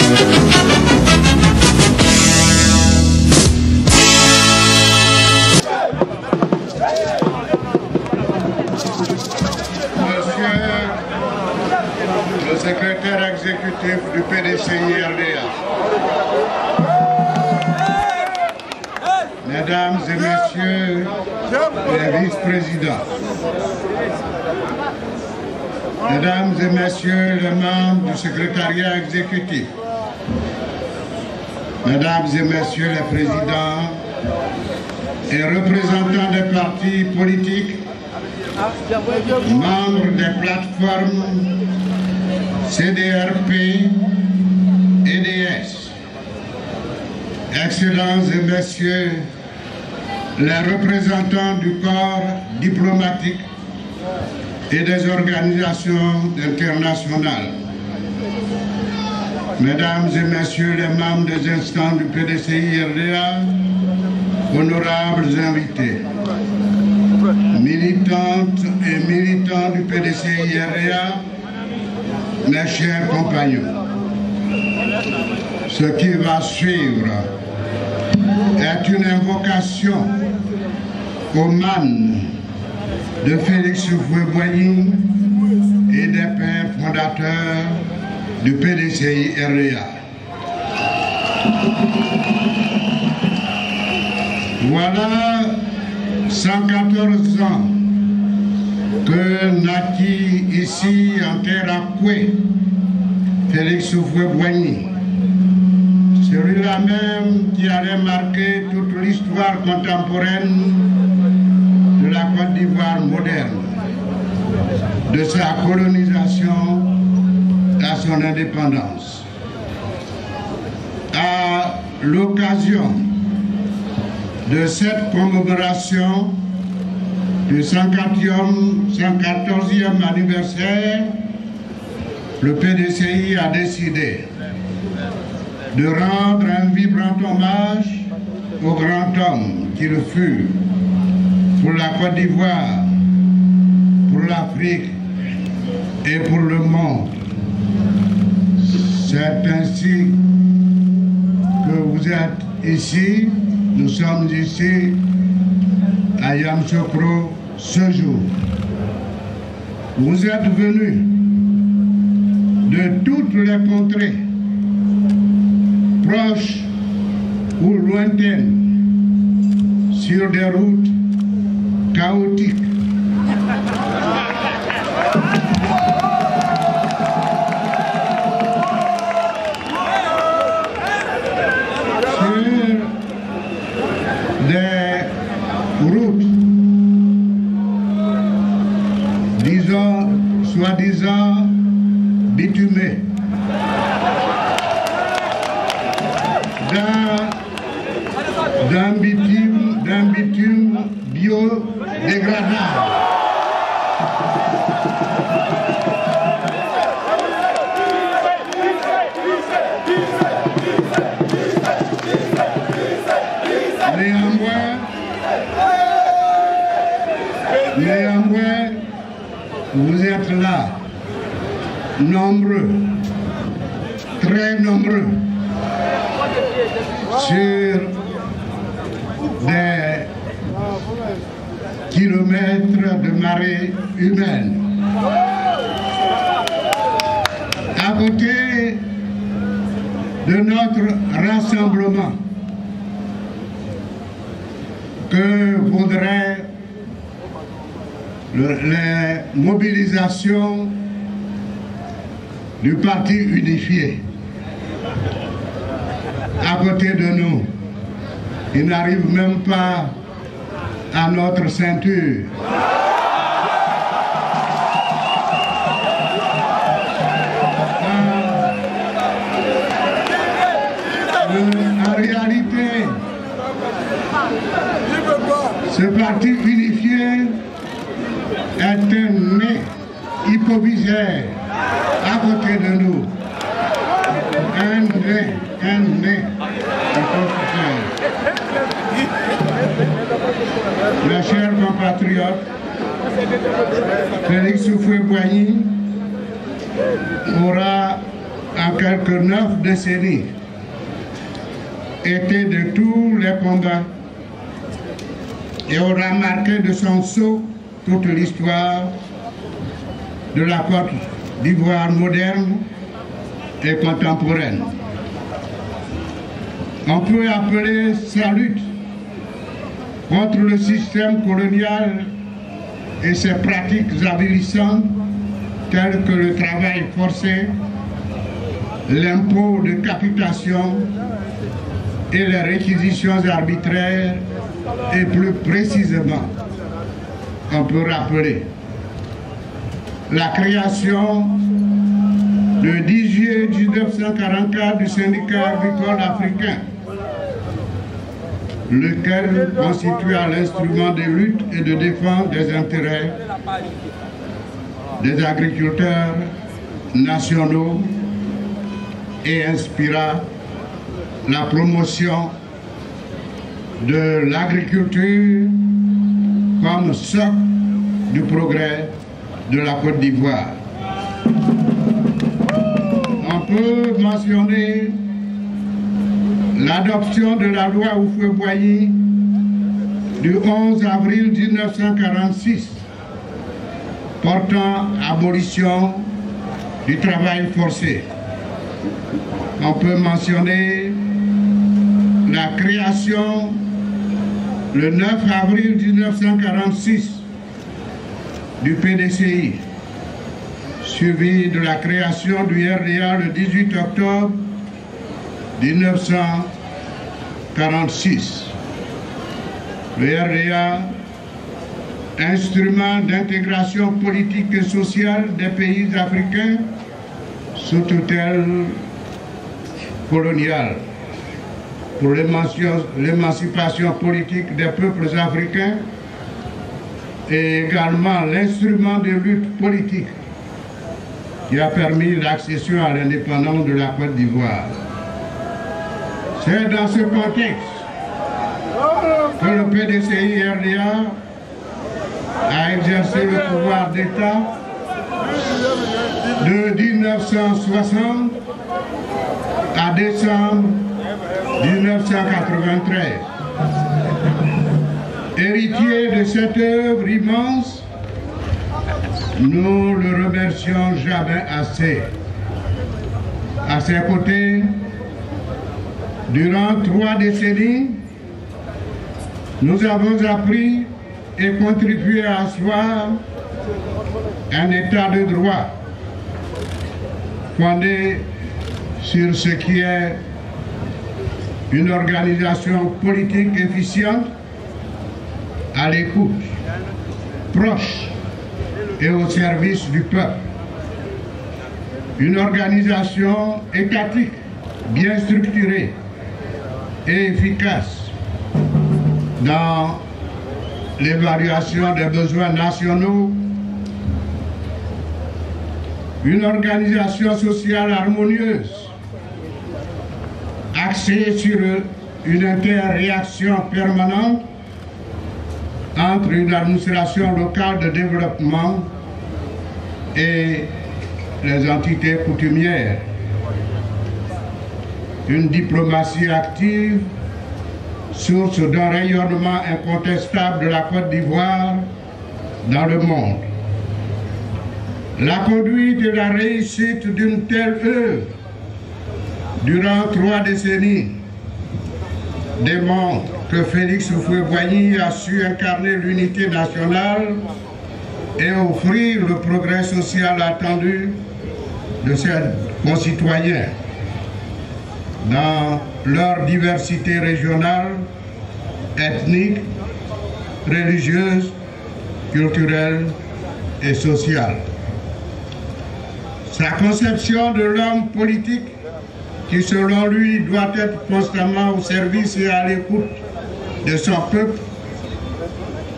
Le secrétaire exécutif du PDCI-RDA, Mesdames et Messieurs les vice-présidents, Mesdames et Messieurs les membres du secrétariat exécutif, Mesdames et Messieurs les présidents et représentants des partis politiques, membres des plateformes CDRP, EDS, Excellences et Messieurs les représentants du corps diplomatique et des organisations internationales, Mesdames et Messieurs les membres des instances du PDCI-RDA, honorables invités, militantes et militants du PDCI-RDA, mes chers compagnons, ce qui va suivre est une invocation au man de Félix Houphouët-Boigny et des pères fondateurs du PDCI-RDA. Voilà 114 ans que naquit ici en terre Akoué Félix Houphouët-Boigny, celui-là même qui allait marquer toute l'histoire contemporaine de la Côte d'Ivoire moderne, de sa colonisation à son indépendance. À l'occasion de cette commémoration du 114e anniversaire, le PDCI a décidé de rendre un vibrant hommage au grand homme qu'il fut pour la Côte d'Ivoire, pour l'Afrique et pour le monde. C'est ainsi que vous êtes ici, nous sommes ici à Yamoussoukro ce jour. Vous êtes venus de toutes les contrées, proches ou lointaines, sur des routes chaotiques. Sur des routes, disons, soi-disant bitumées, d'un bitume biodégradable. Néanmoins, vous êtes là, nombreux, très nombreux, sur des kilomètres de marée humaine. À côté de notre rassemblement, que vaudrait les mobilisations du parti unifié. À côté de nous, il n'arrive même pas à notre ceinture. En réalité, ce parti unifié est un nez hypovisère à côté de nous. Un nez hypovisère. Mes chers compatriotes, Félix Houphouët-Boigny aura en quelques 9 décennies, était de tous les combats et aura marqué de son sceau toute l'histoire de la Côte d'Ivoire moderne et contemporaine. On peut appeler sa lutte contre le système colonial et ses pratiques avilissantes telles que le travail forcé, l'impôt de capitation et les réquisitions arbitraires, et plus précisément, on peut rappeler la création le 10 juillet 1944 du syndicat agricole africain, lequel constitua l'instrument de lutte et de défense des intérêts des agriculteurs nationaux et inspira la promotion de l'agriculture comme socle du progrès de la Côte d'Ivoire. On peut mentionner l'adoption de la loi Houphouët-Boigny du 11 avril 1946 portant abolition du travail forcé. On peut mentionner la création le 9 avril 1946 du PDCI, suivi de la création du RDA le 18 octobre 1946. Le RDA, instrument d'intégration politique et sociale des pays africains sous tutelle coloniale, pour l'émancipation politique des peuples africains et également l'instrument de lutte politique qui a permis l'accession à l'indépendance de la Côte d'Ivoire. C'est dans ce contexte que le PDCI-RDA a exercé le pouvoir d'État de 1960 à décembre 1993. Héritier de cette œuvre immense, nous le remercions jamais assez. À ses côtés, durant 3 décennies, nous avons appris et contribué à asseoir un état de droit fondé sur ce qui est une organisation politique efficiente, à l'écoute, proche et au service du peuple. Une organisation étatique, bien structurée et efficace dans l'évaluation des besoins nationaux. Une organisation sociale harmonieuse, axée sur une interréaction permanente entre une administration locale de développement et les entités coutumières. Une diplomatie active, source d'un rayonnement incontestable de la Côte d'Ivoire dans le monde. La conduite et la réussite d'une telle œuvre durant 3 décennies démontre que Félix Houphouët-Boigny a su incarner l'unité nationale et offrir le progrès social attendu de ses concitoyens dans leur diversité régionale, ethnique, religieuse, culturelle et sociale. Sa conception de l'homme politique qui, selon lui, doit être constamment au service et à l'écoute de son peuple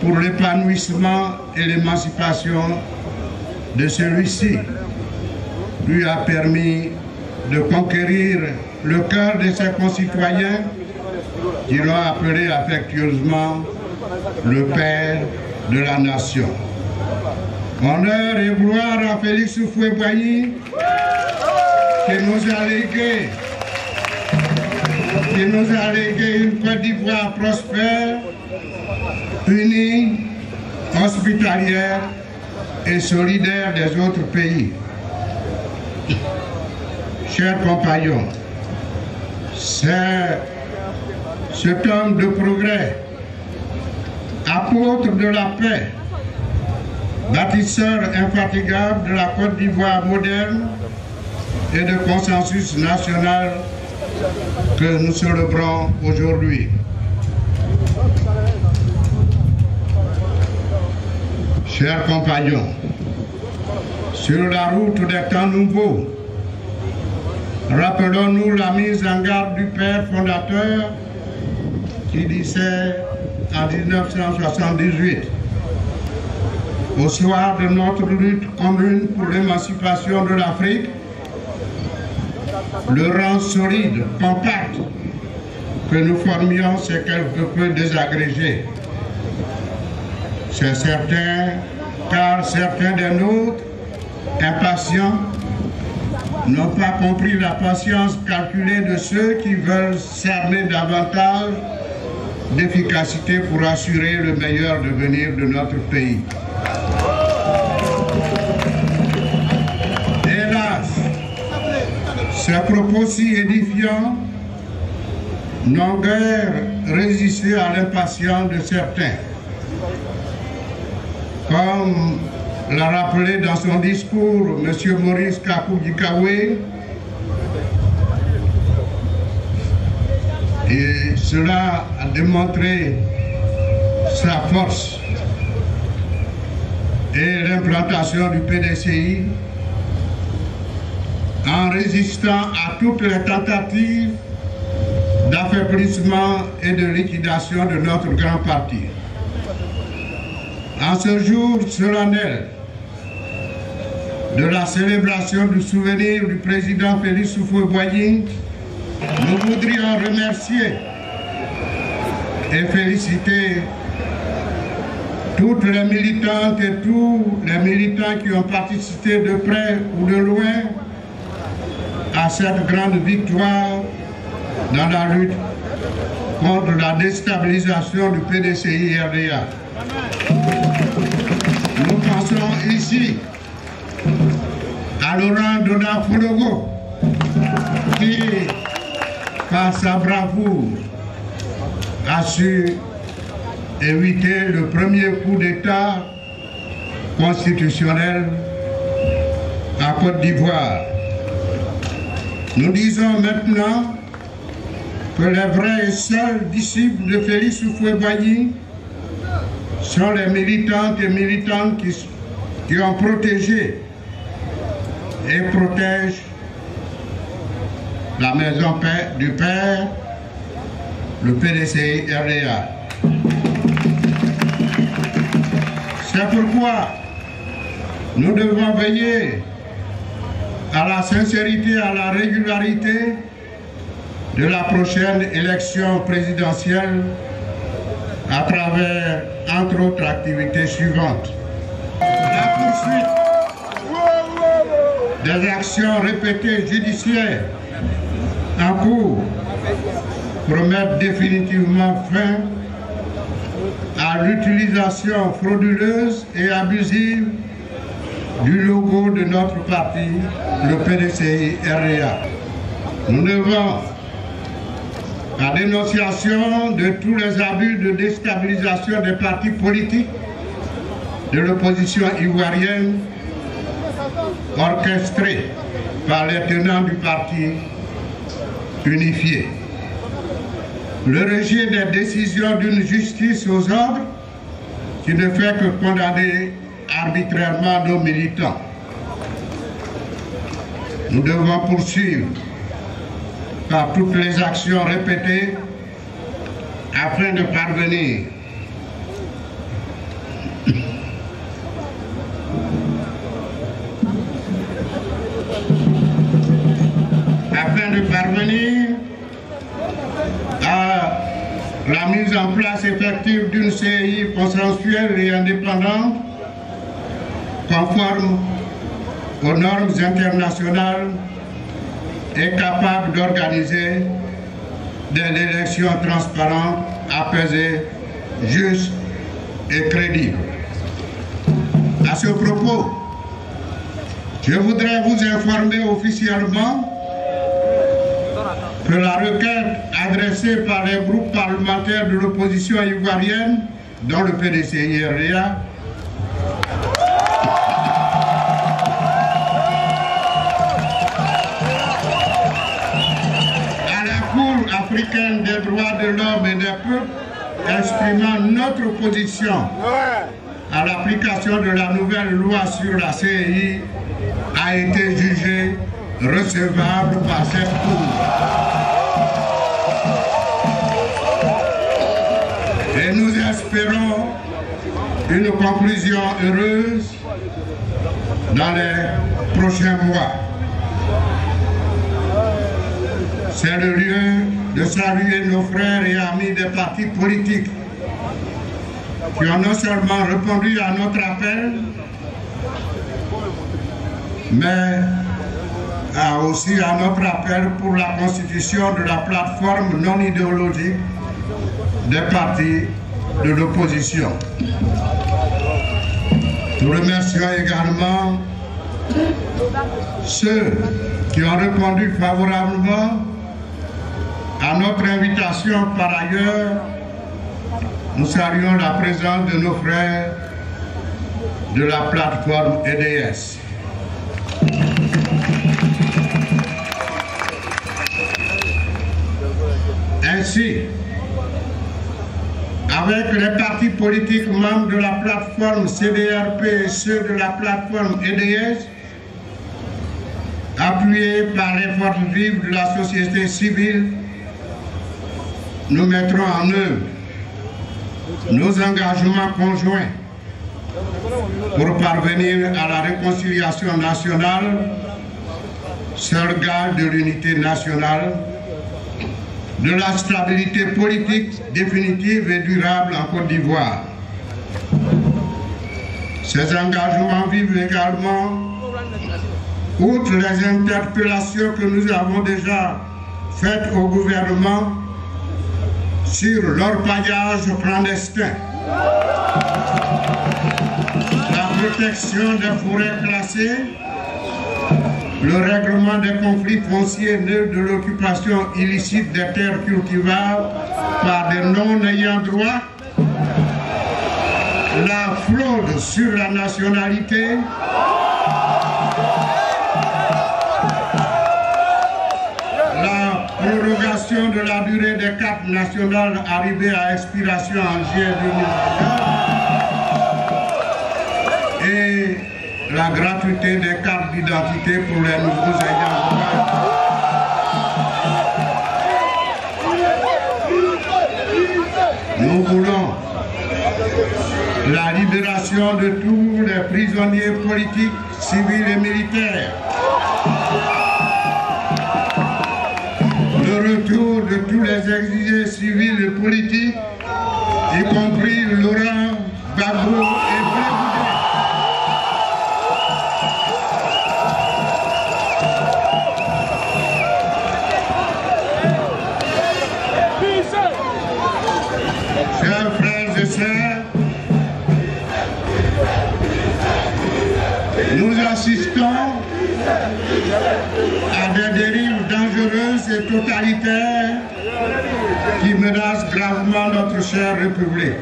pour l'épanouissement et l'émancipation de celui-ci, lui a permis de conquérir le cœur de ses concitoyens qui l'ont appelé affectueusement le père de la nation. Honneur et gloire à Félix Houphouët-Boigny, qui nous a légué une Côte d'Ivoire prospère, unie, hospitalière et solidaire des autres pays. Chers compagnons, c'est cet homme de progrès, apôtre de la paix, bâtisseur infatigable de la Côte d'Ivoire moderne et de consensus national que nous célébrons aujourd'hui. Chers compagnons, sur la route des temps nouveaux, rappelons-nous la mise en garde du père fondateur qui disait en 1978, au soir de notre lutte commune pour l'émancipation de l'Afrique, le rang solide, compact que nous formions s'est quelque peu désagrégé. C'est certain, car certains des nôtres, impatients, n'ont pas compris la patience calculée de ceux qui veulent s'armer davantage d'efficacité pour assurer le meilleur devenir de notre pays. Hélas, ces propos si édifiants n'ont guère résisté à l'impatience de certains. Comme l'a rappelé dans son discours M. Maurice Kakou-Gikawe, et cela a démontré sa force et l'implantation du PDCI en résistant à toutes les tentatives d'affaiblissement et de liquidation de notre grand parti. En ce jour solennel de la célébration du souvenir du président Félix Houphouët-Boigny, nous voudrions remercier et féliciter toutes les militantes et tous les militants qui ont participé de près ou de loin à cette grande victoire dans la lutte contre la déstabilisation du PDCI-RDA. Nous pensons ici à Laurent Dona Fologo qui, par sa bravoure, a su éviter le premier coup d'État constitutionnel à Côte d'Ivoire. Nous disons maintenant que les vrais et seuls disciples de Félix Houphouët-Boigny sont les militantes et militants qui ont protégé et protègent la maison du Père, le PDCI-RDA. C'est pourquoi nous devons veiller à la sincérité, à la régularité de la prochaine élection présidentielle à travers, entre autres activités suivantes. La poursuite des actions répétées judiciaires en cours pour mettre définitivement fin à l'utilisation frauduleuse et abusive du logo de notre parti, le PDCI-RDA. Nous devons la dénonciation de tous les abus de déstabilisation des partis politiques de l'opposition ivoirienne orchestrés par les tenants du parti unifié. Le rejet des décisions d'une justice aux ordres qui ne fait que condamner arbitrairement nos militants. Nous devons poursuivre par toutes les actions répétées afin de parvenir à la mise en place effective d'une CEI consensuelle et indépendante conforme aux normes internationales est capable d'organiser des élections transparentes, apaisées, justes et crédibles. À ce propos, je voudrais vous informer officiellement que la requête adressée par les groupes parlementaires de l'opposition ivoirienne, dont le PDC-IRDA, à la Cour africaine des droits de l'homme et des peuples, exprimant notre opposition à l'application de la nouvelle loi sur la CEI, a été jugée recevable par cette Cour. Et nous espérons une conclusion heureuse dans les prochains mois. C'est le lieu de saluer nos frères et amis des partis politiques qui ont non seulement répondu à notre appel, mais aussi à notre appel pour la constitution de la plateforme non idéologique des partis de l'opposition. Nous remercions également ceux qui ont répondu favorablement à notre invitation. Par ailleurs, nous saluons la présence de nos frères de la plateforme EDS. Ainsi, avec les partis politiques membres de la plateforme CDRP et ceux de la plateforme EDS, appuyés par les forces vives de la société civile, nous mettrons en œuvre nos engagements conjoints pour parvenir à la réconciliation nationale, seul gage de l'unité nationale, de la stabilité politique définitive et durable en Côte d'Ivoire. Ces engagements visent également, outre les interpellations que nous avons déjà faites au gouvernement sur l'orpaillage clandestin, la protection des forêts classées, le règlement des conflits fonciers nés de l'occupation illicite des terres cultivables par des non-ayants droit, la fraude sur la nationalité, la prorogation de la durée des cartes nationales arrivée à expiration en juillet 2019 et la gratuité des cartes d'identité pour les nouveaux ayants droit. Nous voulons la libération de tous les prisonniers politiques, civils et militaires, le retour de tous les exilés civils et politiques, y compris Laurent Gbagbo et Blé Boudé. Chers frères et sœurs, nous assistons à des dérives dangereuses et totalitaires qui menacent gravement notre chère République.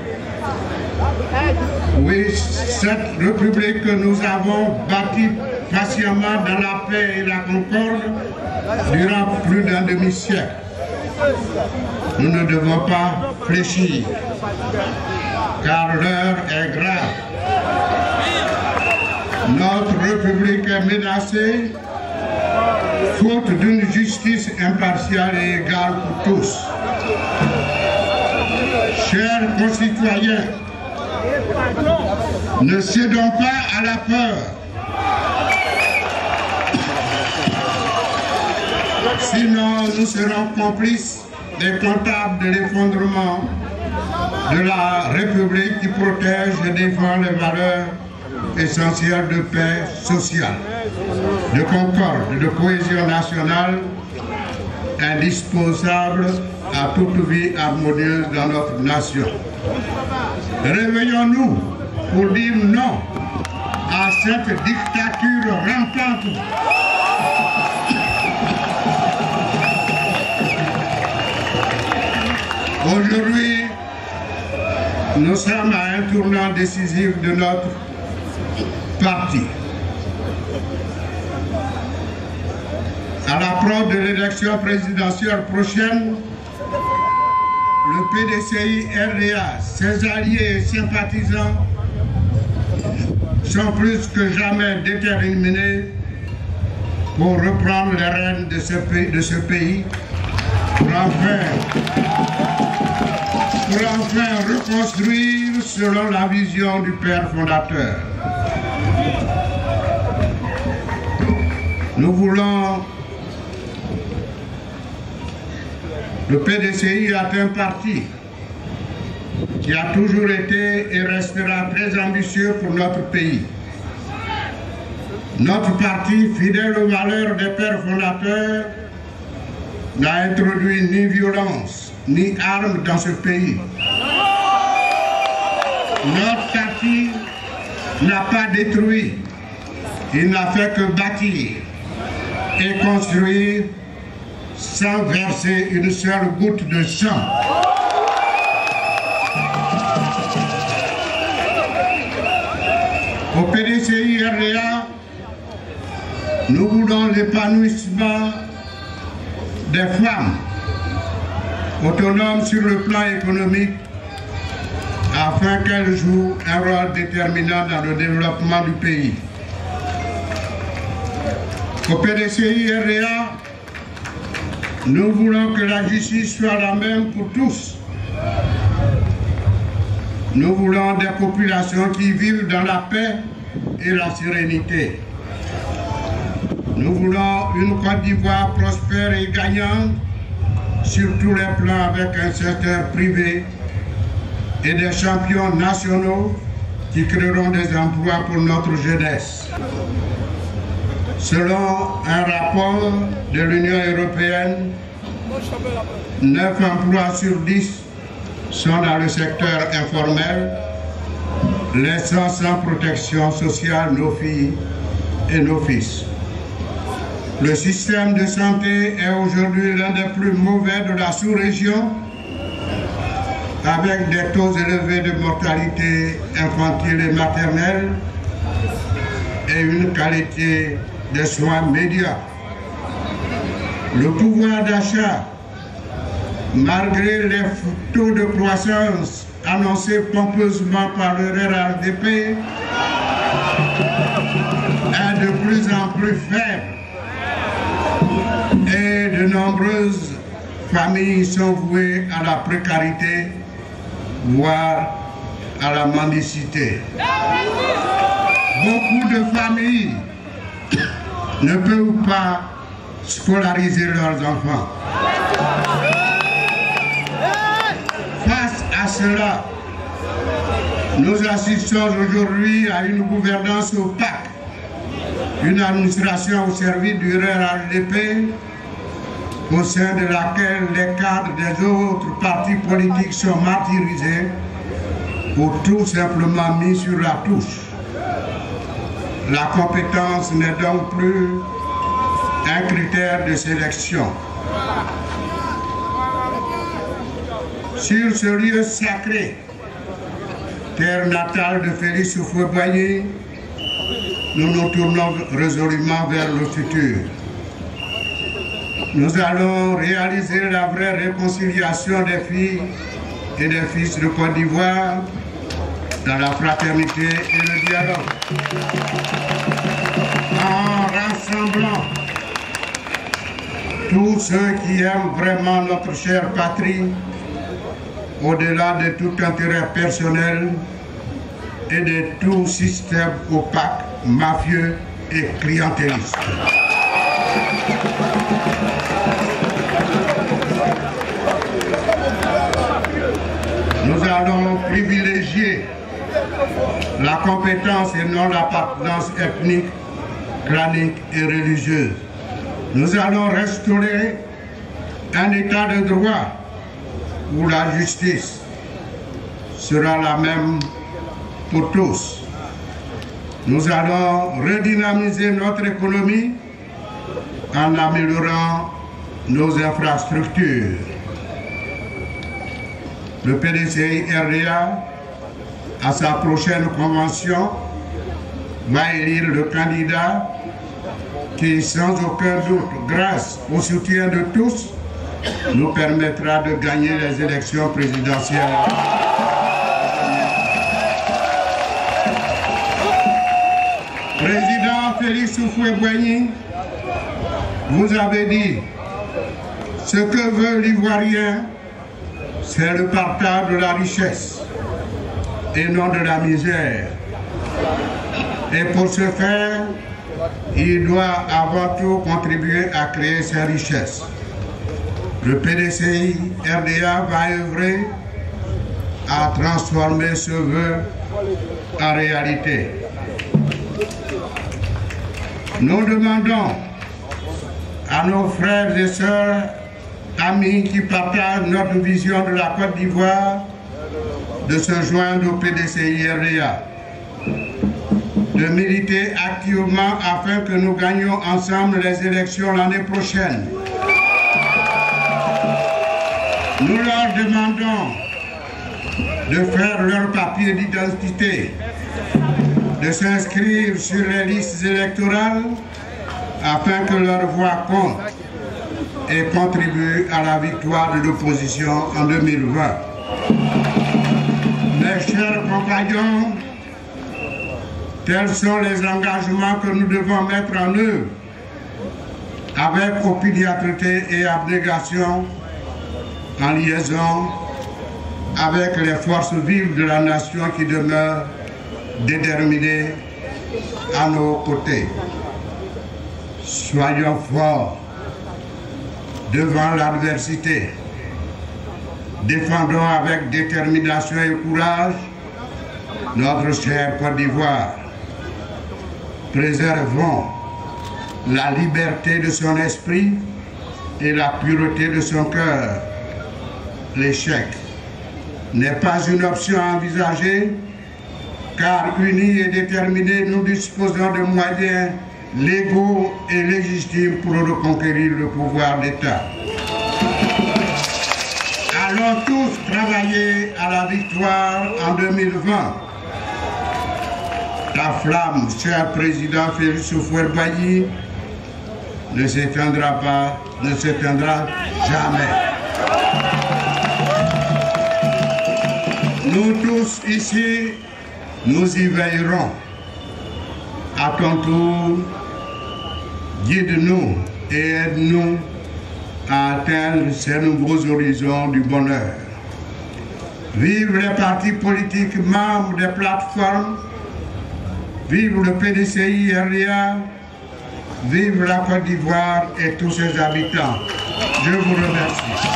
Oui, cette République que nous avons bâtie patiemment dans la paix et la concorde durant plus d'un demi-siècle. Nous ne devons pas fléchir, car l'heure est grave. Notre République est menacée, faute d'une justice impartiale et égale pour tous. Chers concitoyens, ne cédons pas à la peur. Sinon, nous serons complices des comptables de l'effondrement de la République qui protège et défend les valeurs essentielles de paix sociale, de concorde, de cohésion nationale indispensable à toute vie harmonieuse dans notre nation. Réveillons-nous pour dire non à cette dictature rampante. Aujourd'hui, nous sommes à un tournant décisif de notre parti. À l'approche de l'élection présidentielle prochaine, le PDCI-RDA, ses alliés et sympathisants sont plus que jamais déterminés pour reprendre les rênes de ce pays pour enfin reconstruire selon la vision du Père fondateur. Nous voulons... Le PDCI est un parti qui a toujours été et restera très ambitieux pour notre pays. Notre parti, fidèle aux valeurs des pères fondateurs, n'a introduit ni violence, ni armes dans ce pays. Notre parti n'a pas détruit, il n'a fait que bâtir et construire sans verser une seule goutte de sang. Au PDCI-RDA, nous voulons l'épanouissement des femmes autonomes sur le plan économique afin qu'elles jouent un rôle déterminant dans le développement du pays. Au PDCI-RDA, nous voulons que la justice soit la même pour tous. Nous voulons des populations qui vivent dans la paix et la sérénité. Nous voulons une Côte d'Ivoire prospère et gagnante sur tous les plans avec un secteur privé et des champions nationaux qui créeront des emplois pour notre jeunesse. Selon un rapport de l'Union européenne, 9 emplois sur 10 sont dans le secteur informel, laissant sans protection sociale nos filles et nos fils. Le système de santé est aujourd'hui l'un des plus mauvais de la sous-région, avec des taux élevés de mortalité infantile et maternelle et une qualité des soins médiocres. Le pouvoir d'achat, malgré les taux de croissance annoncés pompeusement par le RRDP, est de plus en plus faible et de nombreuses familles sont vouées à la précarité, voire à la mendicité. Beaucoup de familles ne peuvent pas scolariser leurs enfants. Face à cela, nous assistons aujourd'hui à une gouvernance opaque, une administration au service du RRDP, au sein de laquelle les cadres des autres partis politiques sont martyrisés ou tout simplement mis sur la touche. La compétence n'est donc plus un critère de sélection. Sur ce lieu sacré, terre natale de Félix Houphouët-Boigny, nous nous tournons résolument vers le futur. Nous allons réaliser la vraie réconciliation des filles et des fils de Côte d'Ivoire dans la fraternité et le dialogue, en rassemblant tous ceux qui aiment vraiment notre chère patrie, au-delà de tout intérêt personnel et de tout système opaque, mafieux et clientéliste. Nous allons privilégier la compétence et non l'appartenance ethnique, clanique et religieuse. Nous allons restaurer un état de droit où la justice sera la même pour tous. Nous allons redynamiser notre économie en améliorant nos infrastructures. Le PDCI RDA, à sa prochaine convention, va élire le candidat qui, sans aucun doute, grâce au soutien de tous, nous permettra de gagner les élections présidentielles. Président Félix Houphouët-Boigny, vous avez dit, ce que veut l'Ivoirien, c'est le partage de la richesse et non de la misère. Et pour ce faire, il doit avant tout contribuer à créer ses richesses. Le PDCI RDA va œuvrer à transformer ce vœu en réalité. Nous demandons à nos frères et sœurs, amis qui partagent notre vision de la Côte d'Ivoire, de se joindre au PDCI RDA, de militer activement afin que nous gagnions ensemble les élections l'année prochaine. Nous leur demandons de faire leur papier d'identité, de s'inscrire sur les listes électorales afin que leur voix compte et contribue à la victoire de l'opposition en 2020. Mes chers compagnons, tels sont les engagements que nous devons mettre en œuvre avec opiniâtreté et abnégation, en liaison avec les forces vives de la nation qui demeurent déterminées à nos côtés. Soyons forts devant l'adversité. Défendons avec détermination et courage notre chère Côte d'Ivoire. Préservons la liberté de son esprit et la pureté de son cœur. L'échec n'est pas une option à envisager, car unis et déterminés, nous disposons de moyens légaux et légitimes pour reconquérir le pouvoir d'État. Allons tous travailler à la victoire en 2020. La flamme, cher président Félix Houphouët-Boigny, ne s'éteindra pas, ne s'éteindra jamais. Nous tous ici, nous y veillerons. À ton tour, guide-nous et aide-nous à atteindre ces nouveaux horizons du bonheur. Vive les partis politiques membres des plateformes, vive le PDCI RDA, vive la Côte d'Ivoire et tous ses habitants. Je vous remercie.